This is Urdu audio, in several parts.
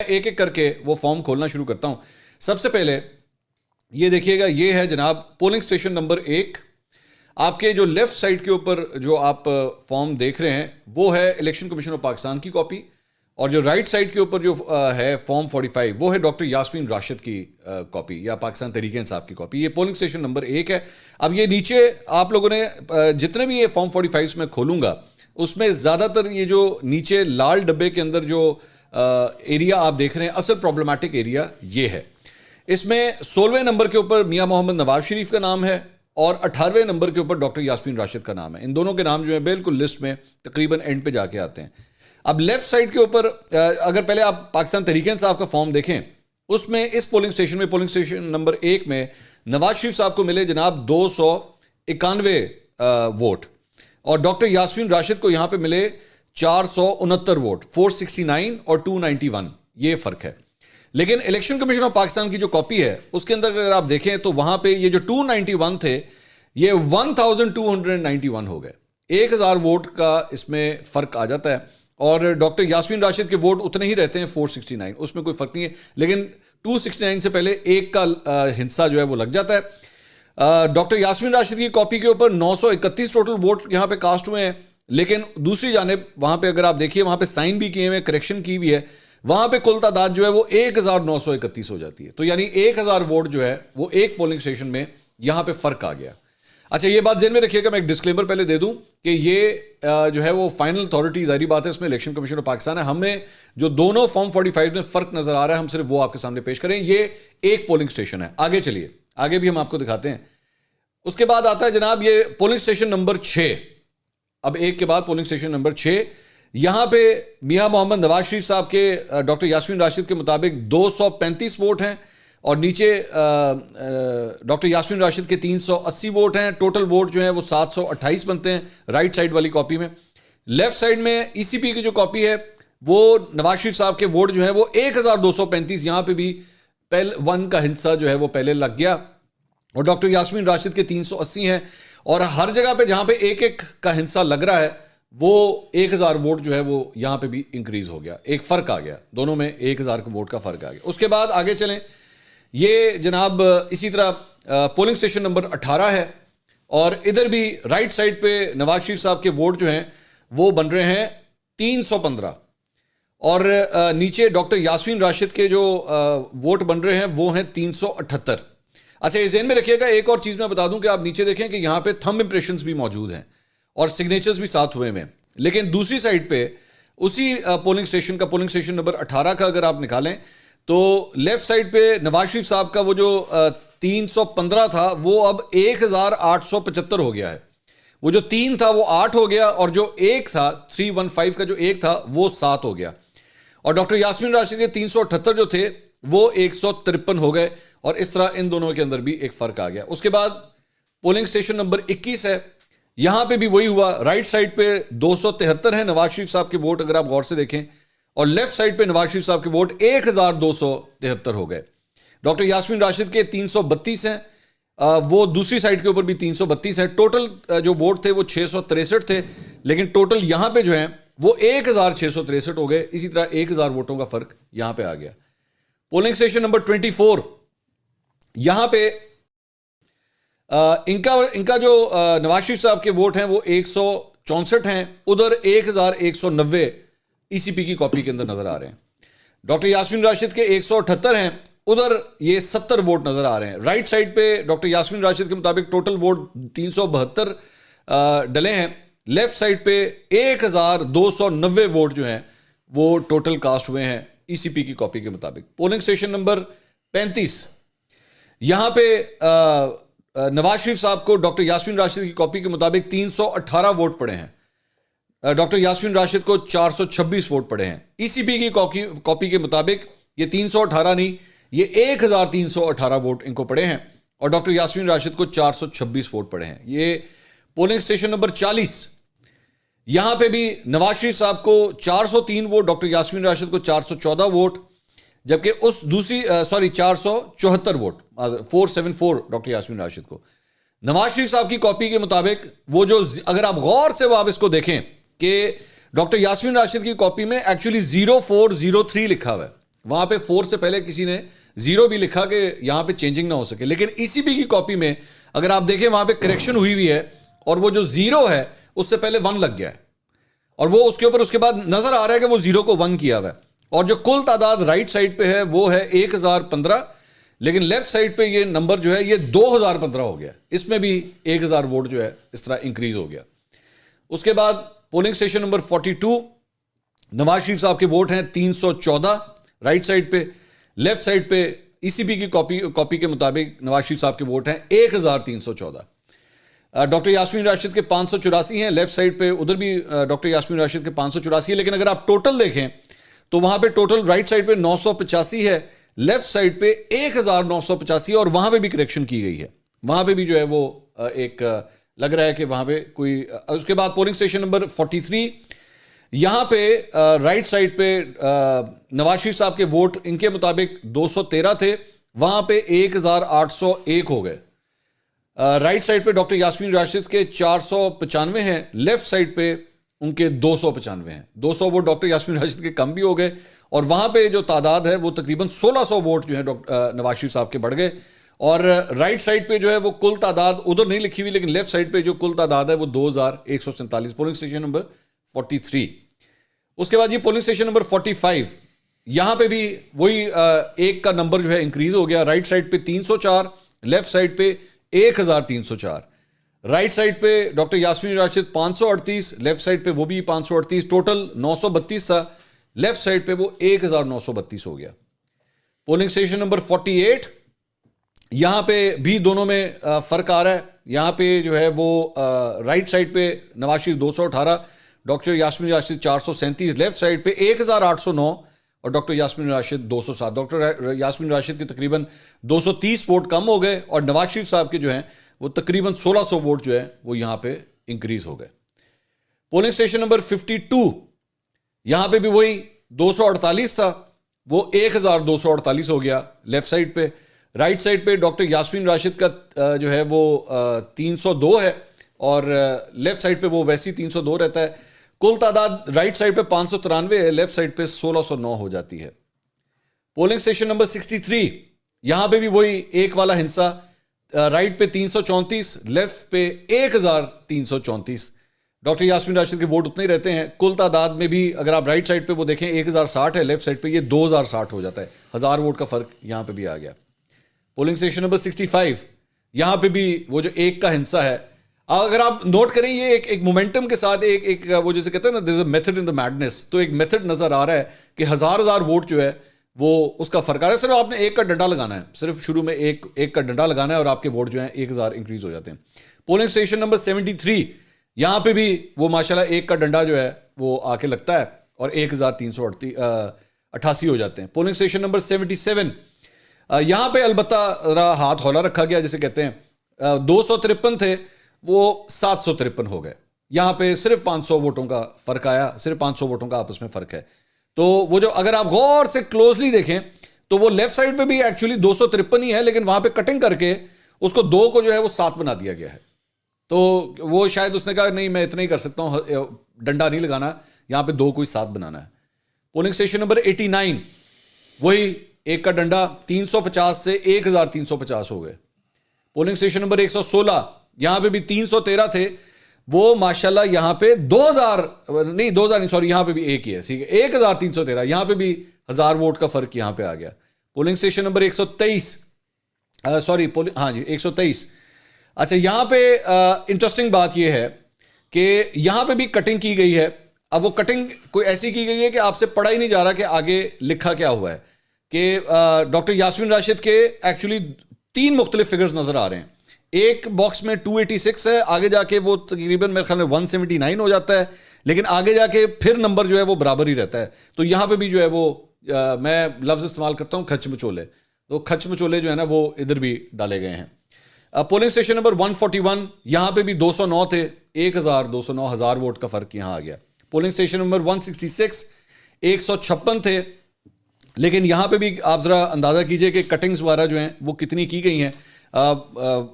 ایک ایک کر کے وہ فارم کھولنا شروع کرتا ہوں. سب سے پہلے یہ دیکھیے گا, یہ ہے جناب پولنگ اسٹیشن نمبر 1. آپ کے جو لیفٹ سائڈ کے اوپر جو آپ فارم دیکھ رہے ہیں وہ ہے الیکشن کمیشن آف پاکستان کی کاپی, اور جو رائٹ سائڈ کے اوپر جو ہے فارم 45 وہ ہے ڈاکٹر یاسمین راشد کی کاپی یا پاکستان تحریک انصاف کی کاپی. یہ پولنگ اسٹیشن نمبر 1 ہے. اب یہ نیچے آپ لوگوں نے جتنے بھی یہ فارم 45 میں کھولوں گا اس میں زیادہ تر یہ جو نیچے لال ڈبے کے اندر جو ایریا آپ دیکھ رہے ہیں اصل پرابلمٹک ایریا یہ ہے. اس میں 16ویں نمبر کے اوپر میاں محمد نواز شریف کا نام ہے اور 18ویں نمبر کے اوپر ڈاکٹر یاسمین راشد کا نام ہے. ان دونوں کے نام جو ہیں بالکل لسٹ میں تقریباً اینڈ پہ جا کے آتے ہیں. اب لیفٹ سائڈ کے اوپر اگر پہلے آپ پاکستان تحریک انصاف کا فارم دیکھیں, اس میں اس پولنگ اسٹیشن نمبر 1 میں نواز شریف صاحب کو ملے جناب 291 ووٹ, اور ڈاکٹر یاسمین راشد کو یہاں پہ ملے 469 ووٹ, 469 اور 291. یہ فرق ہے. لیکن الیکشن کمیشن آف پاکستان کی جو کاپی ہے اس کے اندر اگر آپ دیکھیں تو وہاں پہ یہ جو 291 تھے یہ 1291 ہو گئے. 1000 ووٹ کا اس میں فرق آ جاتا ہے, اور ڈاکٹر یاسمین راشد کے ووٹ اتنے ہی رہتے ہیں 469, اس میں کوئی فرق نہیں ہے. لیکن 269 سے پہلے ایک کا حصہ جو ہے وہ لگ جاتا ہے. ڈاکٹر یاسمین راشد کی کاپی کے اوپر 931 ٹوٹل ووٹ یہاں پہ کاسٹ ہوئے ہیں, لیکن دوسری جانب وہاں پہ اگر آپ دیکھیے وہاں پہ سائن بھی کیے ہوئے, کریکشن کی ہوئی ہے, وہاں پہ کل تعداد جو ہے وہ 1931 ہو جاتی ہے. تو یعنی 1000 ووٹ جو ہے وہ ایک پولنگ اسٹیشن میں یہاں پہ فرق آ گیا. اچھا یہ بات ذہن میں رکھیے گا, میں ایک ڈسکلیمر پہلے دے دوں کہ یہ جو ہے وہ فائنل اتھارٹی ظاہری بات ہے, اس میں الیکشن کمیشن آف پاکستان ہے. ہمیں جو دونوں فارم 45 میں فرق نظر آ رہا ہے ہم صرف وہ آپ کے سامنے پیش کریں. یہ ایک پولنگ اسٹیشن ہے. آگے چلیے, آگے بھی ہم آپ کو دکھاتے ہیں. اس کے بعد آتا ہے جناب یہ پولنگ اسٹیشن نمبر 6. اب ایک کے بعد پولنگ اسٹیشن نمبر 6. یہاں پہ میاں محمد نواز شریف صاحب کے ڈاکٹر یاسمین راشد کے مطابق 235 ووٹ ہیں, اور نیچے ڈاکٹر یاسمین راشد کے 380 ووٹ ہیں. ٹوٹل ووٹ جو ہیں وہ 728 بنتے ہیں رائٹ سائڈ والی کاپی میں. لیفٹ سائڈ میں ای سی پی کی جو کاپی ہے وہ نواز شریف صاحب کے ووٹ جو ہیں وہ 1235, یہاں پہ بھی پہلے 1 کا حصہ جو ہے وہ پہلے لگ گیا, اور ڈاکٹر یاسمین راشد کے 380 ہیں. اور ہر جگہ پہ جہاں پہ ایک ایک کا حصہ لگ رہا ہے وہ 1000 ووٹ جو ہے وہ یہاں پہ بھی انکریز ہو گیا. ایک فرق آ گیا, دونوں میں 1000 ووٹ کا فرق آ گیا. اس کے بعد آگے چلیں. یہ جناب اسی طرح پولنگ اسٹیشن نمبر 18 ہے, اور ادھر بھی رائٹ سائڈ پہ نواز شریف صاحب کے ووٹ جو ہیں وہ بن رہے ہیں 315, اور نیچے ڈاکٹر یاسمین راشد کے جو ووٹ بن رہے ہیں وہ ہیں 378. اچھا یہ ذہن میں رکھیے گا, ایک اور چیز میں بتا دوں کہ آپ نیچے دیکھیں کہ یہاں پہ تھمب امپریشنز بھی موجود ہیں اور سگنیچرز بھی ساتھ ہوئے ہیں. لیکن دوسری سائڈ پہ اسی پولنگ اسٹیشن نمبر 18 کا اگر آپ نکالیں تو لیفٹ سائڈ پہ نواز شریف صاحب کا وہ جو 315 تھا وہ اب 1875 ہو گیا ہے. وہ جو 3 تھا وہ 8 ہو گیا, اور جو 1 تھا 315 کا جو 1 تھا وہ 7 ہو گیا. اور ڈاکٹر یاسمین راشد کے 378 جو تھے وہ 153 ہو گئے, اور اس طرح ان دونوں کے اندر بھی ایک فرق آ گیا. اس کے بعد پولنگ اسٹیشن نمبر 21 ہے. یہاں پہ بھی وہی ہوا, رائٹ سائڈ پہ 273 ہیں نواز شریف صاحب کے ووٹ اگر آپ غور سے دیکھیں, اور لیفٹ سائڈ پہ نواز شریف صاحب کے ووٹ 1273 ہو گئے. ڈاکٹر یاسمین راشد کے 332 ہیں, وہ دوسری سائڈ کے اوپر بھی 332 ہیں. ٹوٹل جو ووٹ تھے وہ 663 تھے, لیکن ٹوٹل یہاں پہ جو ہیں وہ 1663 ہو گئے. اسی طرح 1000 ووٹوں کا فرق یہاں پہ آ گیا. پولنگ اسٹیشن نمبر 24, یہاں پہ ان کا جو نواز شریف صاحب کے ووٹ ہیں وہ 164 ہیں, ادھر 1190 ای سی پی کی کاپی کے اندر نظر آ رہے ہیں. ڈاکٹر یاسمین راشد کے 178 ہیں, ادھر یہ 70 ووٹ نظر آ رہے ہیں. رائٹ سائڈ پہ ڈاکٹر یاسمین راشد کے مطابق ٹوٹل ووٹ 372 ڈلے ہیں. لیفٹ سائڈ پہ 1290 ووٹ جو ہیں وہ ٹوٹل کاسٹ ہوئے ہیں ای سی پی کی کاپی کے مطابق. پولنگ اسٹیشن نمبر 35, یہاں پہ نواز شریف صاحب کو ڈاکٹر یاسمین راشد کی کاپی کے مطابق 318 ووٹ پڑے ہیں. ڈاکٹر یاسمین راشد کو 426 ووٹ پڑے ہیں. ای سی پی کی کاپی کے مطابق یہ 318 نہیں, یہ 1318 ووٹ ان کو پڑے ہیں, اور ڈاکٹر یاسمین راشد کو 426 ووٹ پڑے ہیں. یہ پولنگ اسٹیشن نمبر 40, یہاں پہ بھی نواز شریف صاحب کو 403 ووٹ, ڈاکٹر یاسمین راشد کو 414 ووٹ, جبکہ اس دوسری 474 ووٹ 474 ڈاکٹر یاسمین راشد کو. نواز شریف صاحب کی کاپی کے مطابق وہ جو اگر آپ غور سے وہ آپ اس کو دیکھیں کہ ڈاکٹر یاسمین راشد کی کاپی میں ایکچولی 0403 لکھا ہوا ہے, وہاں پہ 4 سے پہلے کسی نے 0 بھی لکھا کہ یہاں پہ چینجنگ نہ ہو سکے. لیکن ECB کی کاپی میں اگر آپ دیکھیں وہاں پہ کریکشن ہوئی ہے اور وہ جو 0 ہے اس سے پہلے 1 لگ گیا ہے, اور وہ اس کے اوپر اس کے بعد نظر آ رہا ہے کہ وہ 0 کو 1 کیا ہوا ہے. اور جو کل تعداد رائٹ سائڈ پہ ہے وہ ہے 1015, لیکن لیفٹ سائڈ پہ یہ نمبر جو ہے یہ 2015 ہو گیا. اس میں بھی 1000 ووٹ جو ہے اس طرح انکریز ہو گیا. اس کے بعد polling station number 42, Nawaz Sharif صاحب کے ووٹ ہیں 314 رائٹ سائڈ پہ. لیفٹ سائڈ پہ ECB کی کاپی کے مطابق نواز شریف صاحب کے ووٹ ہیں 1314. ڈاکٹر یاسمین راشد کے 584 ہیں لیفٹ سائڈ پہ, ادھر بھی ڈاکٹر یاسمین راشد کے 584 ہے. لیکن اگر آپ ٹوٹل دیکھیں تو وہاں پہ ٹوٹل رائٹ سائڈ پہ 985 ہے, لیفٹ سائڈ پہ 1985, اور وہاں پہ بھی کریکشن کی گئی ہے. وہاں پہ بھی جو ہے وہ ایک لگ رہا ہے کہ وہاں پہ کوئی. اس کے بعد پولنگ اسٹیشن نمبر 43, یہاں پہ رائٹ سائڈ پہ نواز شریف صاحب کے ووٹ ان کے مطابق 213 تھے, وہاں پہ 1801 ہو گئے. رائٹ سائڈ پہ ڈاکٹر یاسمین راشد کے 495 ہیں, لیفٹ سائڈ پہ ان کے 295 ہیں. 200 ووٹ ڈاکٹر یاسمین راشد کے کم بھی ہو گئے, اور وہاں پہ جو تعداد ہے وہ تقریباً 1600 ووٹ جو ہے نواز شریف صاحب کے بڑھ گئے. اور رائٹ سائڈ پہ جو ہے وہ کل تعداد ادھر نہیں لکھی ہوئی, لیکن لیفٹ سائڈ پہ جو کل تعداد ہے وہ 2147, پولنگ اسٹیشن نمبر 43. اس کے بعد یہ پولنگ اسٹیشن نمبر 45, یہاں پہ بھی وہی ایک کا نمبر جو ہے انکریز ہو گیا. رائٹ سائڈ پہ 304, لیفٹ سائڈ پہ 1304. رائٹ سائڈ پہ doctor Yasmin Rashid 538, left side پہ وہ بھی 538, ٹوٹل 932 تھا, لیفٹ سائڈ پہ وہ 1932 ہو گیا. پولنگ اسٹیشن نمبر 48, یہاں پہ بھی دونوں میں فرق آ رہا ہے. یہاں پہ جو ہے وہ رائٹ سائڈ پہ Nawaz Sharif 218, doctor Yasmin Rashid 437, left side پہ 1809 اور ڈاکٹر یاسمین راشد 207. ڈاکٹر یاسمین راشد کے تقریباً 230 ووٹ کم ہو گئے, اور نواز شریف صاحب کے جو ہیں وہ تقریباً 1600 ووٹ جو ہے وہ یہاں پہ انکریز ہو گئے. پولنگ اسٹیشن نمبر 52, یہاں پہ بھی وہی 248 تھا, وہ 1248 ہو گیا لیفٹ سائڈ پہ. رائٹ سائڈ پہ ڈاکٹر یاسمین راشد کا جو ہے وہ 302 ہے, اور لیفٹ سائڈ پہ وہ ویسی 302 رہتا ہے. کل تعداد رائٹ سائڈ پہ 593 ہے, لیفٹ سائڈ پہ 1609 ہو جاتی ہے. پولنگ اسٹیشن نمبر 63, یہاں پہ بھی وہی ایک والا ہنسا, رائٹ پہ 334, لیفٹ پہ 1334. ڈاکٹر یاسمین راشد کے ووٹ اتنے ہی رہتے ہیں. کل تعداد میں بھی اگر آپ رائٹ سائڈ پہ وہ دیکھیں 1060 ہے, لیفٹ سائڈ پہ یہ 2060 ہو جاتا ہے. 1000 ووٹ کا فرق یہاں پہ بھی آ گیا. پولنگ اسٹیشن نمبر 65, یہاں پہ بھی وہ جو ایک کا ہنسا ہے, اگر آپ نوٹ کریں یہ ایک مومنٹم کے ساتھ ایک وہ جیسے کہتے ہیں نا دیر از a method in the madness, تو ایک میتھڈ نظر آ رہا ہے کہ ہزار ووٹ جو ہے وہ اس کا فرق آ رہا ہے. صرف آپ نے ایک کا ڈنڈا لگانا ہے, صرف شروع میں ایک کا ڈنڈا لگانا ہے اور آپ کے ووٹ جو ہیں 1000 انکریز ہو جاتے ہیں. پولنگ اسٹیشن نمبر 73, یہاں پہ بھی وہ ماشاءاللہ ایک کا ڈنڈا جو ہے وہ آ کے لگتا ہے اور 1388 ہو جاتے ہیں. پولنگ اسٹیشن نمبر 77, یہاں پہ البتہ ہاتھ ہولا رکھا گیا جسے کہتے ہیں, 253 تھے وہ 753 ہو گئے. یہاں پہ صرف 500 ووٹوں کا فرق آیا, صرف 500 ووٹوں کا آپس میں فرق ہے. تو وہ جو اگر آپ غور سے کلوزلی دیکھیں تو وہ لیفٹ سائڈ پہ بھی ایکچولی 253 ہی ہے, لیکن وہاں پہ کٹنگ کر کے اس کو 2 کو جو ہے وہ 7 بنا دیا گیا ہے. تو وہ شاید اس نے کہا نہیں میں اتنا ہی کر سکتا ہوں, ڈنڈا نہیں لگانا, یہاں پہ 2 کو 7 بنانا ہے. پولنگ اسٹیشن نمبر 89, وہی ایک کا ڈنڈا 350 سے 1350 ہو گئے. پولنگ اسٹیشن نمبر 116, یہاں پہ بھی 313 تھے, وہ ماشاءاللہ یہاں پہ 2000 نہیں سوری, یہاں پہ بھی ایک ہی ہے, ٹھیک ہے 1313, یہاں پہ بھی 1000 ووٹ کا فرق یہاں پہ آ گیا. Polling station number 123 123. اچھا یہاں پہ انٹرسٹنگ بات یہ ہے کہ یہاں پہ بھی کٹنگ کی گئی ہے. اب وہ کٹنگ کوئی ایسی کی گئی ہے کہ آپ سے پڑھا ہی نہیں جا رہا کہ آگے لکھا کیا ہوا ہے. کہ ڈاکٹر یاسمین راشد کے ایکچولی 3 مختلف فگرز نظر آ رہے ہیں. ایک باکس میں 286 ہے, آگے جا کے وہ تقریباً میرے خیال میں 179 ہو جاتا ہے, لیکن آگے جا کے پھر نمبر جو ہے وہ برابر ہی رہتا ہے. تو یہاں پہ بھی جو ہے وہ میں لفظ استعمال کرتا ہوں کھچ مچولے, تو کھچ مچولے جو ہے نا وہ ادھر بھی ڈالے گئے ہیں. پولنگ اسٹیشن نمبر 141, یہاں پہ بھی 209 تھے, 1000 ووٹ کا فرق یہاں آ گیا. پولنگ اسٹیشن نمبر 166, 156 تھے, لیکن یہاں پہ بھی آپ ذرا اندازہ کیجئے کہ کٹنگز وغیرہ جو ہیں وہ کتنی کی گئی ہیں.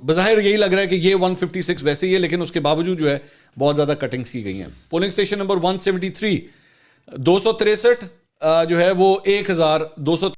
بظاہر یہی لگ رہا ہے کہ یہ 156 ویسے ہی ہے, لیکن اس کے باوجود جو ہے بہت زیادہ کٹنگز کی گئی ہیں. پولنگ اسٹیشن نمبر 173, 263, جو ہے وہ 1200